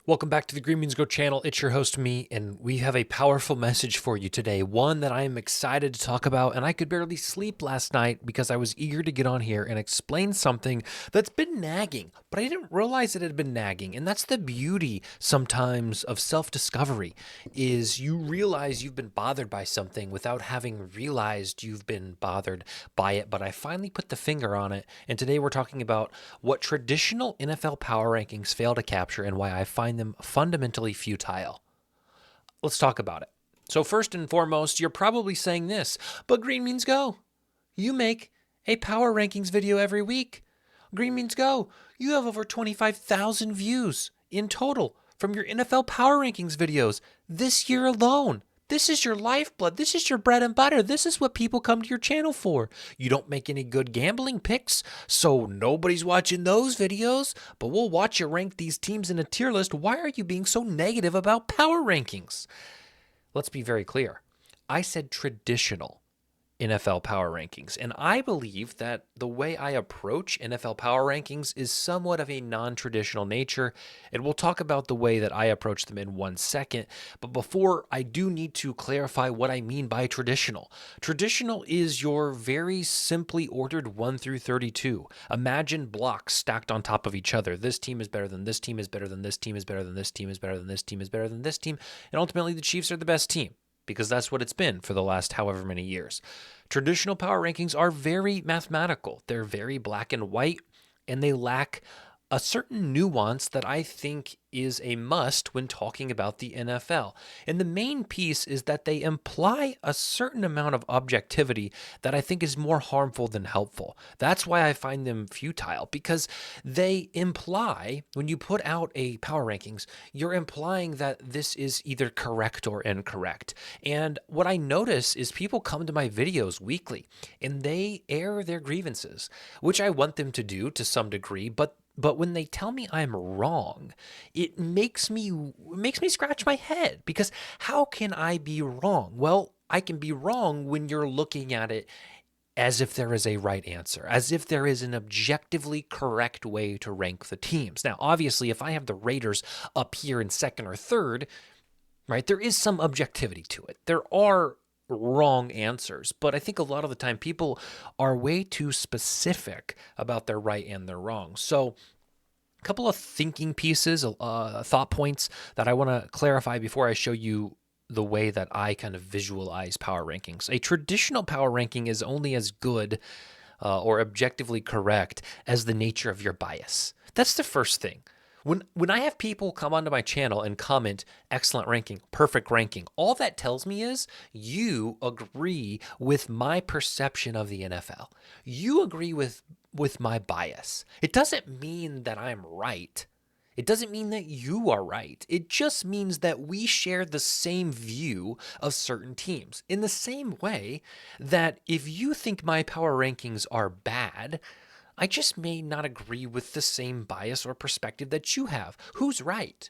Welcome back to the Green Beans Go channel. It's your host, me, and we have a powerful message for you today. One that I am excited to talk about, and I could barely sleep last night because I was eager to get on here and explain something that's been nagging, but I didn't realize it had been nagging. And that's the beauty sometimes of self-discovery, is you realize you've been bothered by something without having realized you've been bothered by it. But I finally put the finger on it, and today we're talking about what traditional NFL power rankings fail to capture and why I find them fundamentally futile. Let's talk about it. So first and foremost, you're probably saying this, but Green Means Go, you make a power rankings video every week. Green Means Go, you have over 25,000 views in total from your NFL power rankings videos this year alone. This is your lifeblood. This is your bread and butter. This is what people come to your channel for. You don't make any good gambling picks, so nobody's watching those videos, but we'll watch you rank these teams in a tier list. Why are you being so negative about power rankings? Let's be very clear. I said traditional NFL power rankings. And I believe that the way I approach NFL power rankings is somewhat of a non-traditional nature. And we'll talk about the way that I approach them in 1 second. But before, I do need to clarify what I mean by traditional. Traditional is your very simply ordered 1 through 32. Imagine blocks stacked on top of each other. This team is better than this team is better than this team is better than this team is better than this team is better than this team. And ultimately, the Chiefs are the best team, because that's what it's been for the last however many years. Traditional power rankings are very mathematical. They're very black and white, and they lack a certain nuance that I think is a must when talking about the NFL. And the main piece is that they imply a certain amount of objectivity that I think is more harmful than helpful. That's why I find them futile, because they imply, when you put out a power rankings, you're implying that this is either correct or incorrect. And what I notice is people come to my videos weekly and they air their grievances, which I want them to do to some degree, but when they tell me I'm wrong, it makes me scratch my head, because how can I be wrong? Well, I can be wrong when you're looking at it as if there is a right answer, as if there is an objectively correct way to rank the teams. Now, obviously, if I have the Raiders up here in second or third, right, there is some objectivity to it. There are wrong answers, but I think a lot of the time people are way too specific about their right and their wrong. So a couple of thinking pieces, thought points that I want to clarify before I show you the way that I kind of visualize power rankings. A traditional power ranking is only as good or objectively correct as the nature of your bias. That's the first thing. When I have people come onto my channel and comment, excellent ranking, perfect ranking, all that tells me is you agree with my perception of the NFL. You agree with my bias. It doesn't mean that I'm right. It doesn't mean that you are right. It just means that we share the same view of certain teams. In the same way that if you think my power rankings are bad, I just may not agree with the same bias or perspective that you have. Who's right?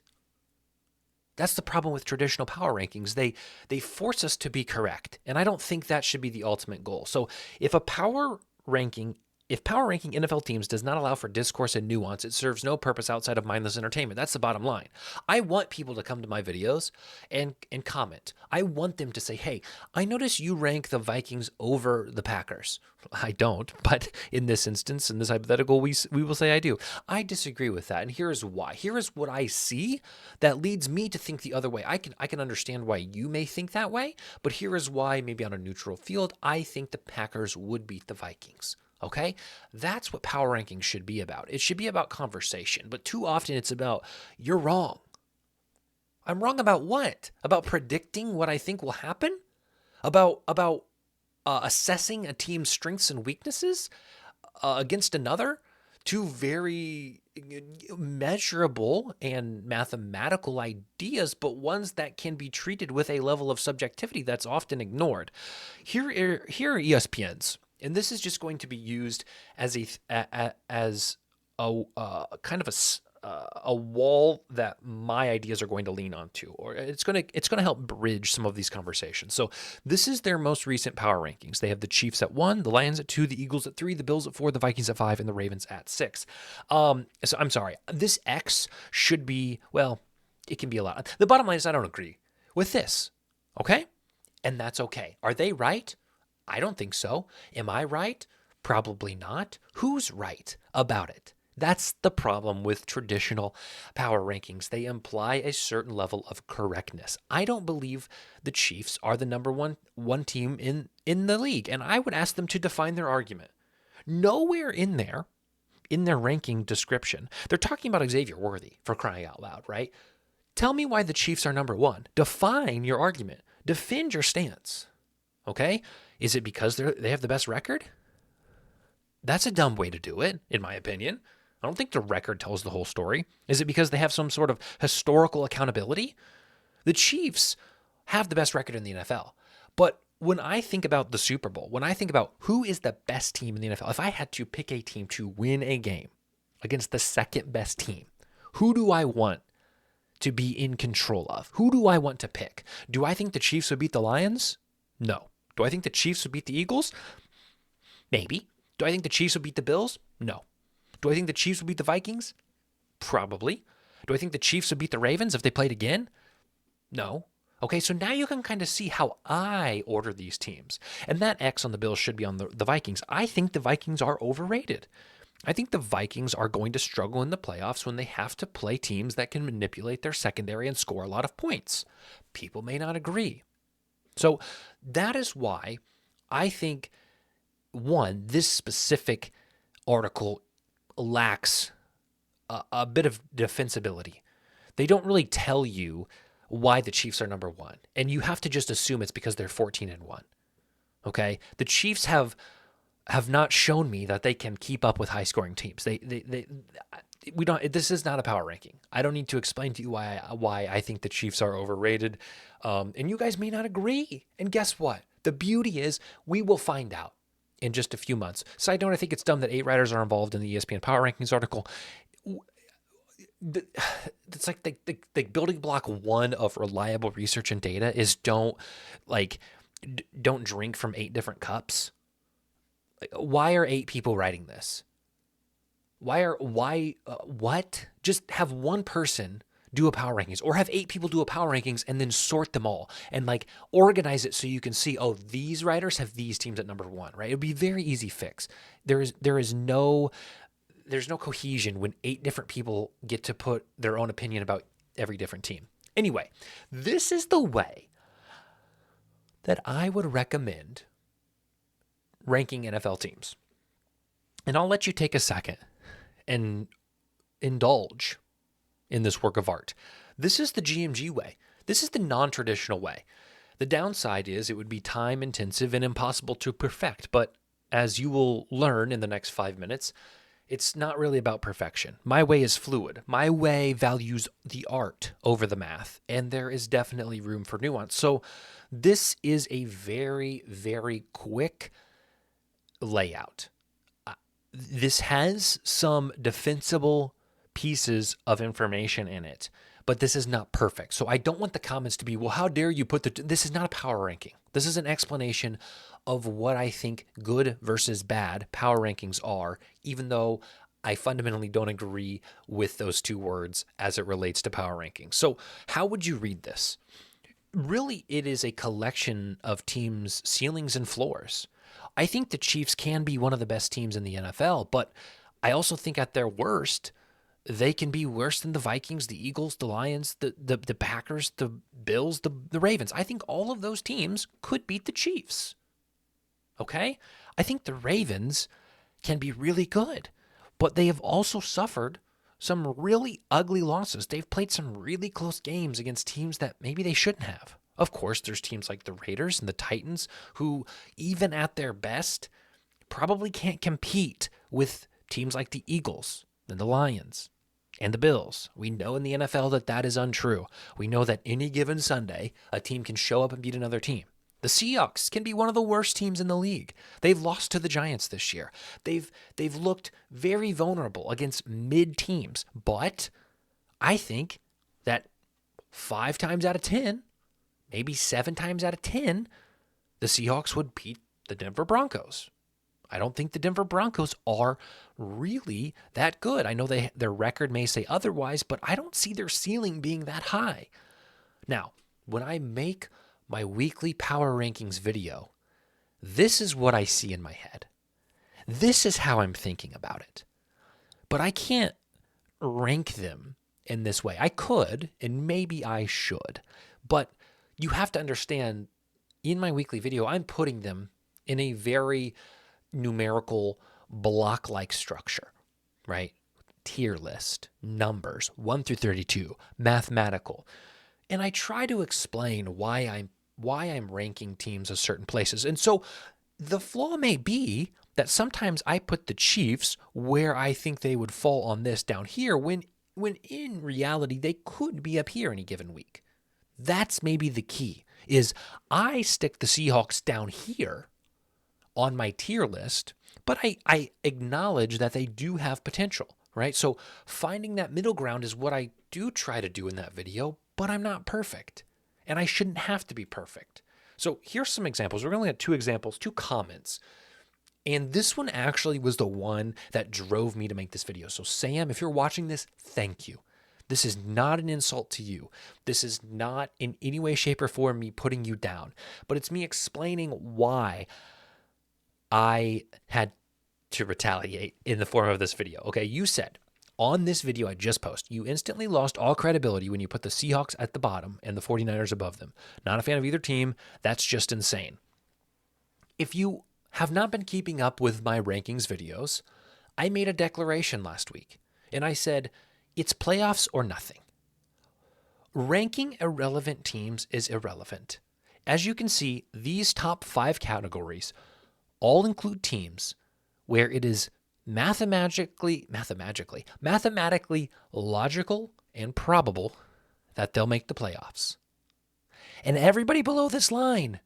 That's the problem with traditional power rankings. They force us to be correct, and I don't think that should be the ultimate goal. So if power ranking NFL teams does not allow for discourse and nuance, it serves no purpose outside of mindless entertainment. That's the bottom line. I want people to come to my videos and comment. I want them to say, hey, I notice you rank the Vikings over the Packers. I don't, but in this instance, in this hypothetical, we will say I do. I disagree with that, and here is why. Here is what I see that leads me to think the other way. I can understand why you may think that way, but here is why, maybe on a neutral field, I think the Packers would beat the Vikings. Okay? That's what power rankings should be about. It should be about conversation, but too often it's about, you're wrong. I'm wrong about what? About predicting what I think will happen? About assessing a team's strengths and weaknesses against another? Two very measurable and mathematical ideas, but ones that can be treated with a level of subjectivity that's often ignored. Here are ESPN's. And this is just going to be used as a kind of a wall that my ideas are going to lean onto, or it's going to help bridge some of these conversations. So this is their most recent power rankings. They have the Chiefs at 1, the Lions at 2, the Eagles at 3, the Bills at 4, the Vikings at 5, and the Ravens at 6. So I'm sorry, this X should be, well, It can be a lot. The bottom line is I don't agree with this, okay? And that's okay. Are they right? I don't think so. Am I right? Probably not. Who's right about it? That's the problem with traditional power rankings. They imply a certain level of correctness. I don't believe the Chiefs are the number one team in the league, and I would ask them to define their argument. Nowhere in their ranking description, they're talking about Xavier Worthy, for crying out loud, right? Tell me why the Chiefs are number one. Define your argument. Defend your stance. Okay? Is it because they have the best record? That's a dumb way to do it, in my opinion. I don't think the record tells the whole story. Is it because they have some sort of historical accountability? The Chiefs have the best record in the NFL. But when I think about the Super Bowl, when I think about who is the best team in the NFL, if I had to pick a team to win a game against the second best team, who do I want to be in control of? Who do I want to pick? Do I think the Chiefs would beat the Lions? No. Do I think the Chiefs would beat the Eagles? Maybe. Do I think the Chiefs would beat the Bills? No. Do I think the Chiefs would beat the Vikings? Probably. Do I think the Chiefs would beat the Ravens if they played again? No. Okay, so now you can kind of see how I order these teams. And that X on the Bills should be on the Vikings. I think the Vikings are overrated. I think the Vikings are going to struggle in the playoffs when they have to play teams that can manipulate their secondary and score a lot of points. People may not agree. So that is why I think, one, this specific article lacks a bit of defensibility. They don't really tell you why the Chiefs are number one, and you have to just assume it's because they're 14-1. Okay? The Chiefs have not shown me that they can keep up with high-scoring teams. We don't. This is not a power ranking. I don't need to explain to you why I think the Chiefs are overrated, and you guys may not agree. And guess what? The beauty is we will find out in just a few months. Side note: I think it's dumb that 8 writers are involved in the ESPN Power Rankings article. It's like the building block one of reliable research and data is don't drink from 8 different cups. Why are 8 people writing this? What? Just have one person do a power rankings, or have 8 people do a power rankings and then sort them all and organize it so you can see, oh, these writers have these teams at number 1, right? It would be a very easy fix. There's no cohesion when 8 different people get to put their own opinion about every different team. Anyway, this is the way that I would recommend ranking NFL teams. And I'll let you take a second and indulge in this work of art. This is the GMG way. This is the non-traditional way. The downside is it would be time intensive and impossible to perfect, but as you will learn in the next 5 minutes, it's not really about perfection. My way is fluid. My way values the art over the math, and there is definitely room for nuance. So this is a very, very quick layout. This has some defensible pieces of information in it, but this is not perfect. So I don't want the comments to be, well, how dare you put this is not a power ranking. This is an explanation of what I think good versus bad power rankings are, even though I fundamentally don't agree with those 2 words as it relates to power rankings. So how would you read this? Really, it is a collection of teams' ceilings and floors. I think the Chiefs can be one of the best teams in the NFL, but I also think at their worst, they can be worse than the Vikings, the Eagles, the Lions, the Packers, the Bills, the Ravens. I think all of those teams could beat the Chiefs. Okay? I think the Ravens can be really good, but they have also suffered some really ugly losses. They've played some really close games against teams that maybe they shouldn't have. Of course, there's teams like the Raiders and the Titans who, even at their best, probably can't compete with teams like the Eagles and the Lions and the Bills. We know in the NFL that is untrue. We know that any given Sunday, a team can show up and beat another team. The Seahawks can be one of the worst teams in the league. They've lost to the Giants this year. They've looked very vulnerable against mid teams, but I think that 5 times out of 10, maybe 7 times out of 10, the Seahawks would beat the Denver Broncos. I don't think the Denver Broncos are really that good. I know their record may say otherwise, but I don't see their ceiling being that high. Now, when I make my weekly power rankings video, this is what I see in my head. This is how I'm thinking about it. But I can't rank them in this way. I could, and maybe I should. But you have to understand, in my weekly video, I'm putting them in a very numerical block-like structure, right? Tier list, numbers, 1 through 32, mathematical. And I try to explain why I'm ranking teams at certain places. And so the flaw may be that sometimes I put the Chiefs where I think they would fall on this down here when in reality they could be up here any given week. That's maybe the key, is I stick the Seahawks down here on my tier list, but I acknowledge that they do have potential, right? So finding that middle ground is what I do try to do in that video, but I'm not perfect, and I shouldn't have to be perfect. So here's some examples. We're going to look at 2 examples, 2 comments. And this one actually was the one that drove me to make this video. So Sam, if you're watching this, thank you. This is not an insult to you. This is not in any way, shape, or form me putting you down, but it's me explaining why I had to retaliate in the form of this video. Okay, you said on this video I just posted, you instantly lost all credibility when you put the Seahawks at the bottom and the 49ers above them. Not a fan of either team. That's just insane. If you have not been keeping up with my rankings videos, I made a declaration last week, and I said, it's playoffs or nothing. Ranking irrelevant teams is irrelevant. As you can see, these top 5 categories all include teams where it is mathematically logical and probable that they'll make the playoffs. And everybody below this line,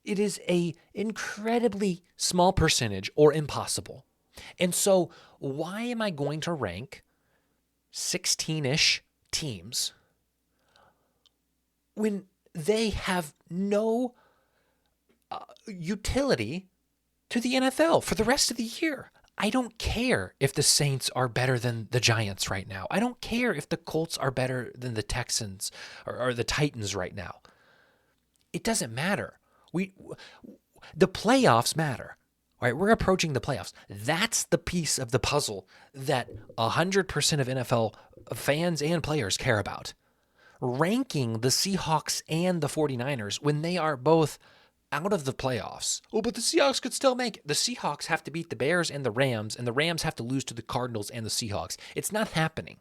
it is a incredibly small percentage or impossible. And so why am I going to rank 16-ish teams when they have no utility to the NFL for the rest of the year? I don't care if the Saints are better than the Giants right now. I don't care if the Colts are better than the Texans or the Titans right now. It doesn't matter. The playoffs matter, right? We're approaching the playoffs. That's the piece of the puzzle that 100% of NFL fans and players care about. Ranking the Seahawks and the 49ers when they are both out of the playoffs. Oh, but the Seahawks could still make it. The Seahawks have to beat the Bears and the Rams have to lose to the Cardinals and the Seahawks. It's not happening,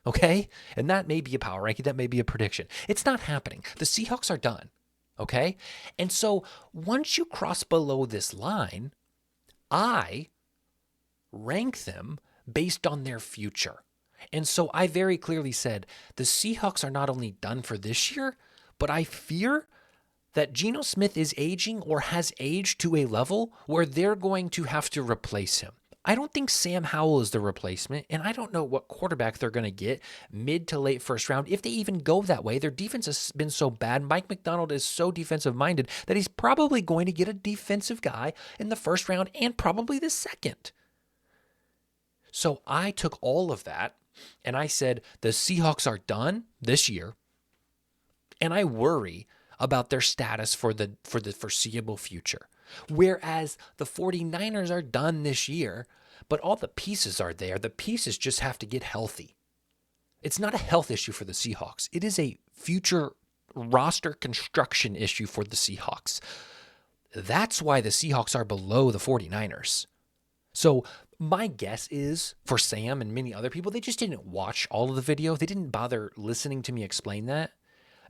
okay? And that may be a power ranking. That may be a prediction. It's not happening. The Seahawks are done, okay? And so once you cross below this line, I rank them based on their future. And so I very clearly said the Seahawks are not only done for this year, but I fear that Geno Smith is aging or has aged to a level where they're going to have to replace him. I don't think Sam Howell is the replacement, and I don't know what quarterback they're going to get mid to late first round, if they even go that way. Their defense has been so bad. Mike McDonald is so defensive-minded that he's probably going to get a defensive guy in the first round and probably the second. So I took all of that, and I said the Seahawks are done this year, and I worry about their status for the foreseeable future. Whereas the 49ers are done this year, but all the pieces are there. The pieces just have to get healthy. It's not a health issue for the Seahawks. It is a future roster construction issue for the Seahawks. That's why the Seahawks are below the 49ers. So my guess is for Sam and many other people, they just didn't watch all of the video. They didn't bother listening to me explain that.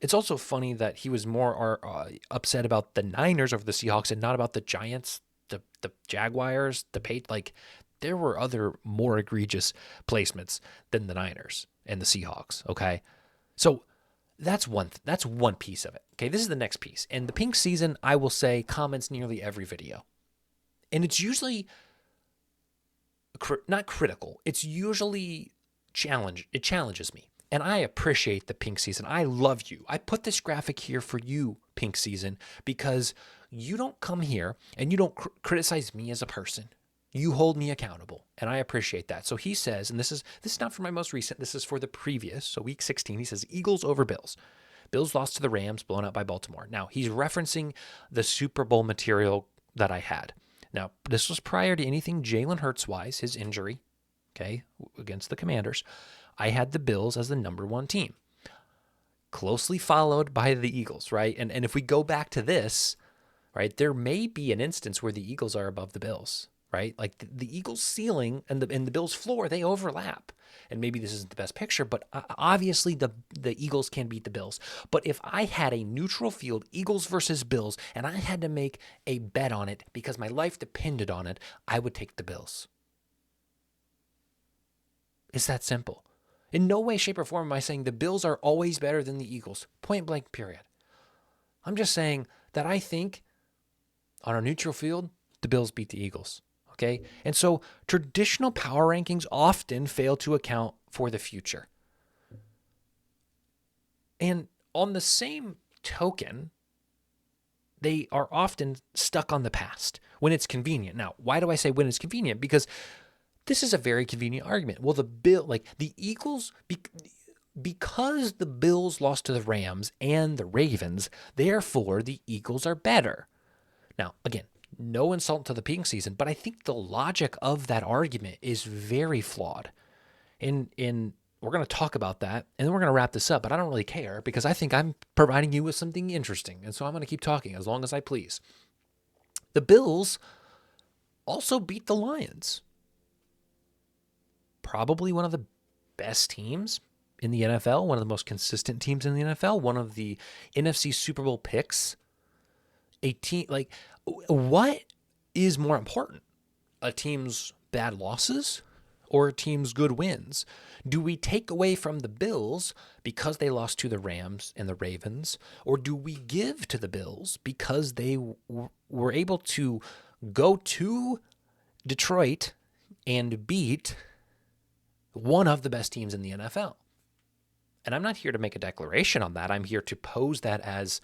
It's also funny that he was more upset about the Niners over the Seahawks and not about the Giants, the Jaguars, the Patriots. Like, there were other more egregious placements than the Niners and the Seahawks, okay? So that's one piece of it, okay? This is the next piece. And the pink season, I will say, comments nearly every video. And it's usually not critical. It's usually it challenges me. And I appreciate the pink season. I love you. I put this graphic here for you, pink season, because you don't come here and you don't criticize me as a person. You hold me accountable, and I appreciate that. So he says, and this is not for my most recent, this is for the previous, so week 16, he says, Eagles over Bills. Bills lost to the Rams, blown out by Baltimore. Now, he's referencing the Super Bowl material that I had. Now, this was prior to anything Jalen Hurts-wise, his injury, okay, against the Commanders. I had the Bills as the number one team, closely followed by the Eagles, right? And if we go back to this, right, there may be an instance where the Eagles are above the Bills, right? Like the Eagles' ceiling and the Bills' floor, they overlap. And maybe this isn't the best picture, but obviously the Eagles can beat the Bills. But if I had a neutral field, Eagles versus Bills, and I had to make a bet on it because my life depended on it, I would take the Bills. It's that simple. In no way, shape, or form am I saying the Bills are always better than the Eagles. Point blank, period. I'm just saying that I think on a neutral field, the Bills beat the Eagles. Okay? And so traditional power rankings often fail to account for the future. And on the same token, they are often stuck on the past when it's convenient. Now, why do I say when it's convenient? Because this is a very convenient argument. Well, the Eagles, because the Bills lost to the Rams and the Ravens, therefore the Eagles are better. Now, again, no insult to the pink season, but I think the logic of that argument is very flawed. And we're going to talk about that, and then we're going to wrap this up, but I don't really care because I think I'm providing you with something interesting, and so I'm going to keep talking as long as I please. The Bills also beat the Lions. Probably one of the best teams in the NFL, one of the most consistent teams in the NFL, one of the NFC Super Bowl picks. A team, like, what is more important? A team's bad losses or a team's good wins? Do we take away from the Bills because they lost to the Rams and the Ravens, or do we give to the Bills because they were able to go to Detroit and beat one of the best teams in the NFL? And I'm not here to make a declaration on that. I'm here to pose that as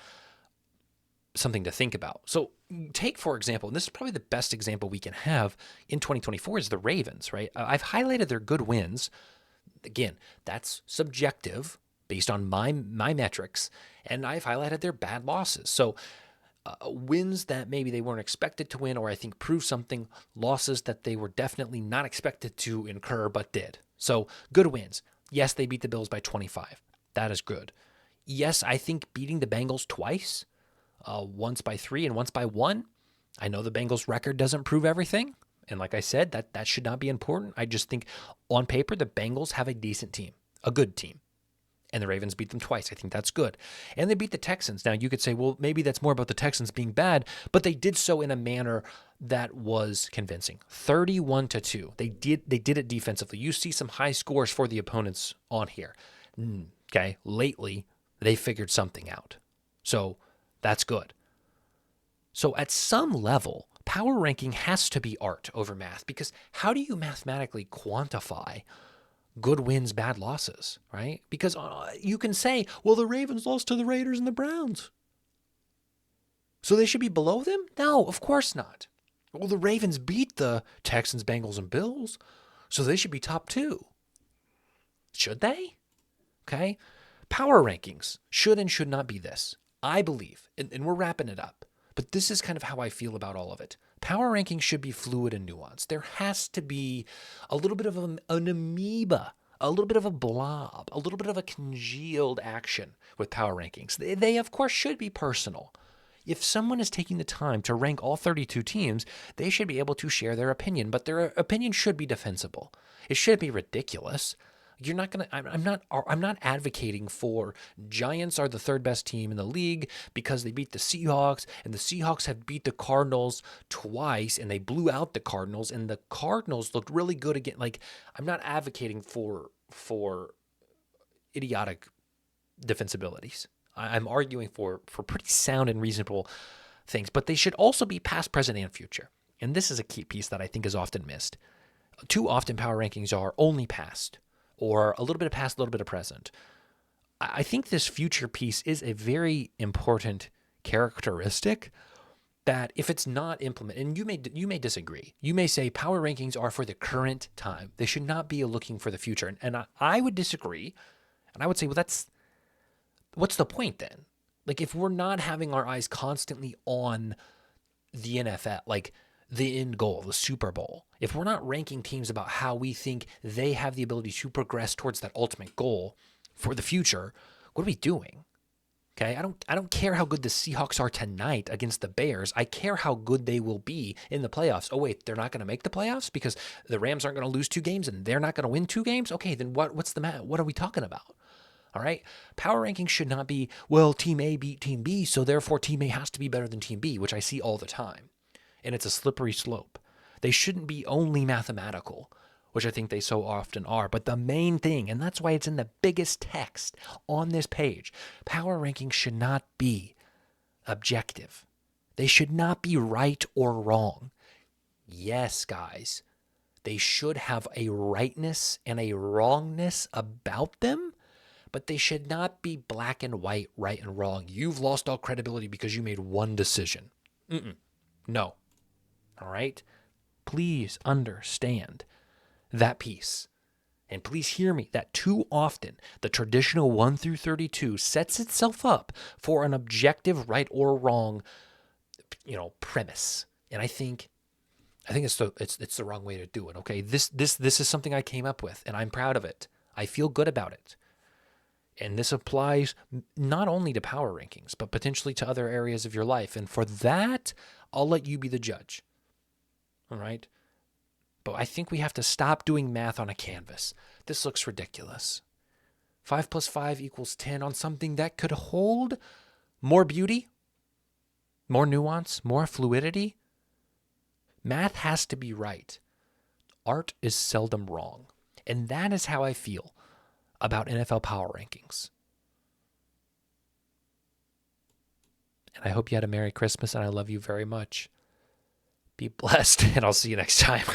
something to think about. So take, for example, and this is probably the best example we can have in 2024 is the Ravens, right? I've highlighted their good wins. Again, that's subjective based on my metrics, and I've highlighted their bad losses. So wins that maybe they weren't expected to win, or I think prove something, losses that they were definitely not expected to incur but did. So good wins. Yes, they beat the Bills by 25. That is good. Yes, I think beating the Bengals twice, once by 3 and once by 1. I know the Bengals record doesn't prove everything. And like I said, that should not be important. I just think on paper, the Bengals have a decent team, a good team. And the Ravens beat them twice. I think that's good. And they beat the Texans. Now, you could say, well, maybe that's more about the Texans being bad, but they did so in a manner that was convincing. 31-2. They did it defensively. You see some high scores for the opponents on here. Okay, lately, they figured something out. So that's good. So at some level, power ranking has to be art over math, because how do you mathematically quantify good wins, bad losses, right? Because you can say, well, the Ravens lost to the Raiders and the Browns, so they should be below them? No, of course not. Well, the Ravens beat the Texans, Bengals, and Bills, so they should be top 2. Should they? Okay. Power rankings should and should not be this. I believe, and we're wrapping it up, but this is kind of how I feel about all of it. Power rankings should be fluid and nuanced. There has to be a little bit of an amoeba, a little bit of a blob, a little bit of a congealed action with power rankings. They of course, should be personal. If someone is taking the time to rank all 32 teams, they should be able to share their opinion, but their opinion should be defensible. It should be ridiculous. You're not going to, I'm not advocating for Giants are the third best team in the league because they beat the Seahawks, and the Seahawks have beat the Cardinals twice and they blew out the Cardinals, and the Cardinals looked really good again. Like, I'm not advocating for idiotic defensibilities. I'm arguing for pretty sound and reasonable things, but they should also be past, present, and future. And this is a key piece that I think is often missed. Too often power rankings are only past, or a little bit of past, a little bit of present. I think this future piece is a very important characteristic that if it's not implemented, and you may disagree, you may say power rankings are for the current time. They should not be looking for the future. And I would disagree. And I would say, well, what's the point then? Like if we're not having our eyes constantly on the NFL, like the end goal, the Super Bowl, if we're not ranking teams about how we think they have the ability to progress towards that ultimate goal for the future, what are we doing? Okay, I don't care how good the Seahawks are tonight against the Bears. I care how good they will be in the playoffs. Oh wait, they're not going to make the playoffs because the Rams aren't going to lose 2 games and they're not going to win 2 games? Okay, then what's the matter? What are we talking about? All right? Power rankings should not be, well, team A beat team B, so therefore team A has to be better than team B, which I see all the time. And it's a slippery slope. They shouldn't be only mathematical, which I think they so often are. But the main thing, and that's why it's in the biggest text on this page, power rankings should not be objective. They should not be right or wrong. Yes, guys, they should have a rightness and a wrongness about them, but they should not be black and white, right and wrong. You've lost all credibility because you made one decision. No. All right? Please understand that piece. And please hear me that too often the traditional 1 through 32 sets itself up for an objective right or wrong, premise. And I think it's the wrong way to do it. Okay, this is something I came up with, and I'm proud of it. I feel good about it. And this applies not only to power rankings, but potentially to other areas of your life. And for that, I'll let you be the judge. All right? But I think we have to stop doing math on a canvas. This looks ridiculous. 5 plus 5 equals 10 on something that could hold more beauty, more nuance, more fluidity. Math has to be right. Art is seldom wrong. And that is how I feel about NFL power rankings. And I hope you had a Merry Christmas, and I love you very much. Be blessed, and I'll see you next time.